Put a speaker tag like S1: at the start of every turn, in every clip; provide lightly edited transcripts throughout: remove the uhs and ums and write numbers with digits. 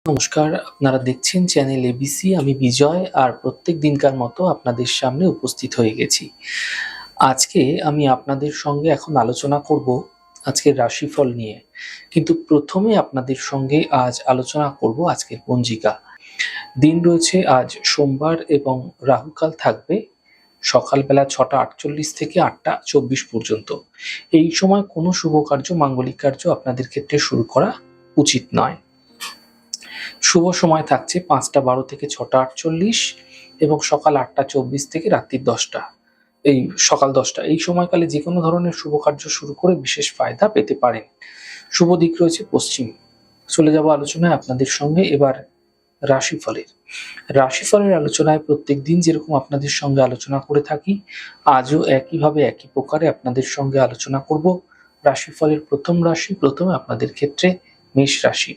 S1: নমস্কার, আপনারা দেখছেন চ্যানেল এবিসি। আমি বিজয়, আর প্রত্যেক দিনকার মতো আপনাদের সামনে উপস্থিত হয়ে গেছি। আজকে আমি আপনাদের সঙ্গে এখন আলোচনা করব আজকের রাশিফল নিয়ে, কিন্তু প্রথমে আপনাদের সঙ্গে আজ আলোচনা করব আজকের পঞ্জিকা। দিন রয়েছে আজ সোমবার এবং রাহুকাল থাকবে সকালবেলা 6:48 থেকে 8:24 পর্যন্ত। এই সময় কোনো শুভ কার্য, মাঙ্গলিক কার্য আপনাদের ক্ষেত্রে শুরু করা উচিত নয়। শুভ সময় থাকছে 5:12 থেকে 6:48 এবং সকাল 8:24 থেকে রাত্রি 10টা, এই সকাল 10টা। এই সময়কালে যে কোনো ধরনের শুভ কার্য শুরু করে বিশেষ ফায়দা পেতে পারেন। শুভ দিক রয়েছে পশ্চিম। চলে যাব আলোচনায় আপনাদের সঙ্গে এবার রাশিফলের আলোচনায় প্রত্যেক দিন যেরকম আপনাদের সঙ্গে আলোচনা করে থাকি, আজও একইভাবে একই প্রকারে আপনাদের সঙ্গে আলোচনা করব রাশিফলের প্রথম রাশি। প্রথমে আপনাদের ক্ষেত্রে মেষ রাশি।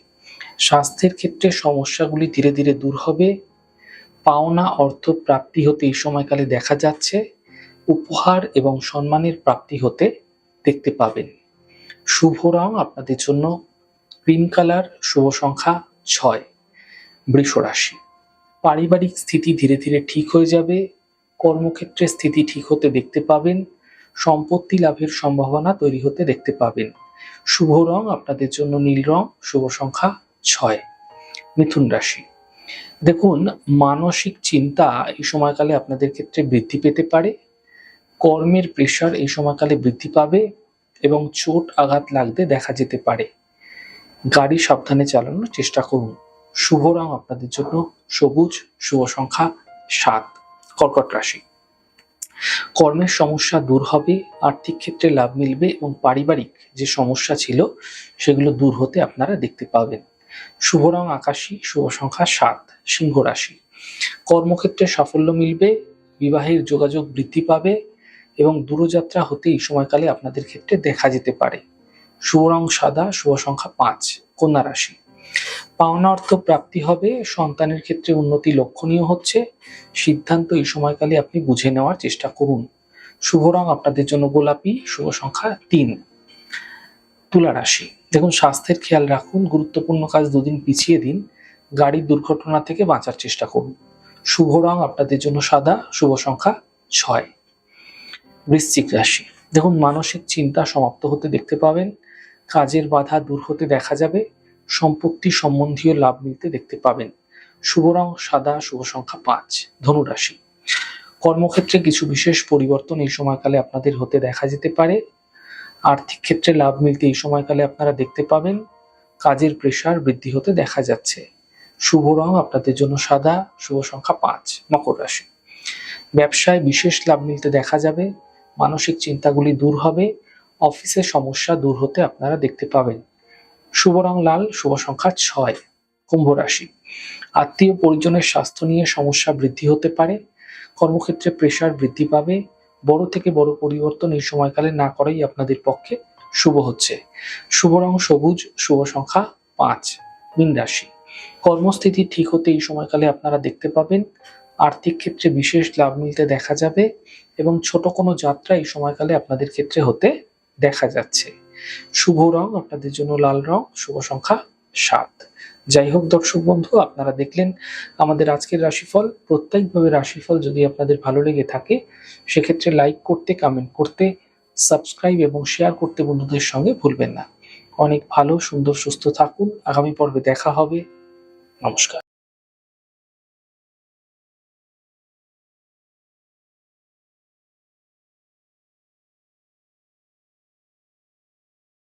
S1: স্বাস্থ্যের ক্ষেত্রে সমস্যাগুলি ধীরে ধীরে দূর হবে। পাওনা অর্থ প্রাপ্তি হতে এই সময়কালে দেখা যাচ্ছে। উপহার এবং সম্মানের প্রাপ্তি হতে দেখতে পাবেন। শুভ রং আপনাদের জন্য ক্রিম কালার। শুভ সংখ্যা 6। বৃষ রাশি। পারিবারিক স্থিতি ধীরে ধীরে ঠিক হয়ে যাবে। কর্মক্ষেত্রে স্থিতি ঠিক হতে দেখতে পাবেন। সম্পত্তি লাভের সম্ভাবনা তৈরি হতে দেখতে পাবেন। শুভ রং আপনাদের জন্য নীল রং। শুভ সংখ্যা 6। মিথুন রাশি। দেখুন, মানসিক চিন্তা এই সময়কালে আপনাদের ক্ষেত্রে বৃদ্ধি পেতে পারে। কর্মের প্রেশার এই সময়কালে বৃদ্ধি পাবে এবং চোট আঘাত লাগতে দেখা যেতে পারে। গাড়ি সাবধানে চালানোর চেষ্টা করুন। শুভ রং আপনাদের জন্য সবুজ। শুভ সংখ্যা 7। কর্কট রাশি। কর্মের সমস্যা দূর হবে, আর্থিক ক্ষেত্রে লাভ মিলবে এবং পারিবারিক যে সমস্যা ছিল সেগুলো দূর হতে আপনারা দেখতে পাবেন। শুভ রং আকাশী। শুভ সংখ্যা 7। সিংহ রাশি। কর্মক্ষেত্রে সাফল্য মিলবে, বিবাহের যোগাযোগ বৃদ্ধি পাবে এবং দূরযাত্রা হতে এই সময়কালে আপনাদের ক্ষেত্রে দেখা যেতে পারে। শুভ রং সাদা। শুভ সংখ্যা 5। কন্যা রাশি। পাওনা অর্থ প্রাপ্তি হবে, সন্তানের ক্ষেত্রে উন্নতি লক্ষণীয় হচ্ছে। সিদ্ধান্ত এই সময়কালে আপনি বুঝে নেওয়ার চেষ্টা করুন। শুভ রং আপনাদের জন্য গোলাপি। শুভ সংখ্যা 3। তুলা রাশি। দেখুন, স্বাস্থ্যের খেয়াল রাখুন, গুরুত্বপূর্ণ কাজ দুদিন পিছিয়ে দিন। গাড়ির দুর্ঘটনা থেকে বাঁচার চেষ্টা করুন। শুভ রং আপনাদের জন্য সাদা। শুভ সংখ্যা 6। বৃশ্চিক রাশি। দেখুন, মানসিক চিন্তা সমাপ্ত হতে দেখতে পাবেন। কাজের বাধা দূর হতে দেখা যাবে। সম্পত্তি সম্বন্ধীয় লাভ মিলতে দেখতে পাবেন। শুভ রং সাদা। শুভ সংখ্যা 5। ধনু রাশি। কর্মক্ষেত্রে কিছু বিশেষ পরিবর্তন এই সময়কালে আপনাদের হতে দেখা যেতে পারে। আর্থিক ক্ষেত্রে লাভ মিলতে এই সময়কালে আপনারা দেখতে পাবেন। কাজের প্রেশার বৃদ্ধি হতে দেখা যাচ্ছে। শুভ রং আপনাদের জন্য সাদা। শুভ সংখ্যা 5। মকর রাশি। ব্যবসায় বিশেষ লাভ মিলতে দেখা যাবে। মানসিক চিন্তাগুলি দূর হবে। অফিসের সমস্যা দূর হতে আপনারা দেখতে পাবেন। শুভ রং লাল। শুভ সংখ্যা 6। কুম্ভ রাশি। আত্মীয় পরিজনের স্বাস্থ্য নিয়ে সমস্যা বৃদ্ধি হতে পারে। কর্মক্ষেত্রে প্রেশার বৃদ্ধি পাবে। বড় থেকে বড় পরিবর্তন এই সময়কালে না করাই আপনাদের পক্ষে শুভ হচ্ছে। শুভ রং সবুজ। শুভ সংখ্যা 5। মীন রাশি। কর্মস্থিতি ঠিক হতে এই সময়কালে আপনারা দেখতে পাবেন। আর্থিক ক্ষেত্রে বিশেষ লাভ মিলতে দেখা যাবে এবং ছোট কোনো যাত্রা এই সময়কালে আপনাদের ক্ষেত্রে হতে দেখা যাচ্ছে। শুভ রং আপনাদের জন্য লাল রং। শুভ সংখ্যা 7। যাই হোক দর্শক বন্ধু, আপনারা দেখলেন আমাদের আজকের রাশিফল। প্রত্যেকভাবে রাশিফল যদি আপনাদের ভালো লেগে থাকে সেক্ষেত্রে লাইক করতে, কমেন্ট করতে, সাবস্ক্রাইব এবং শেয়ার করতে বন্ধুদের সঙ্গে ভুলবেন না। অনেক ভালো, সুন্দর, সুস্থ থাকুন। আগামী পর্বে দেখা হবে। নমস্কার।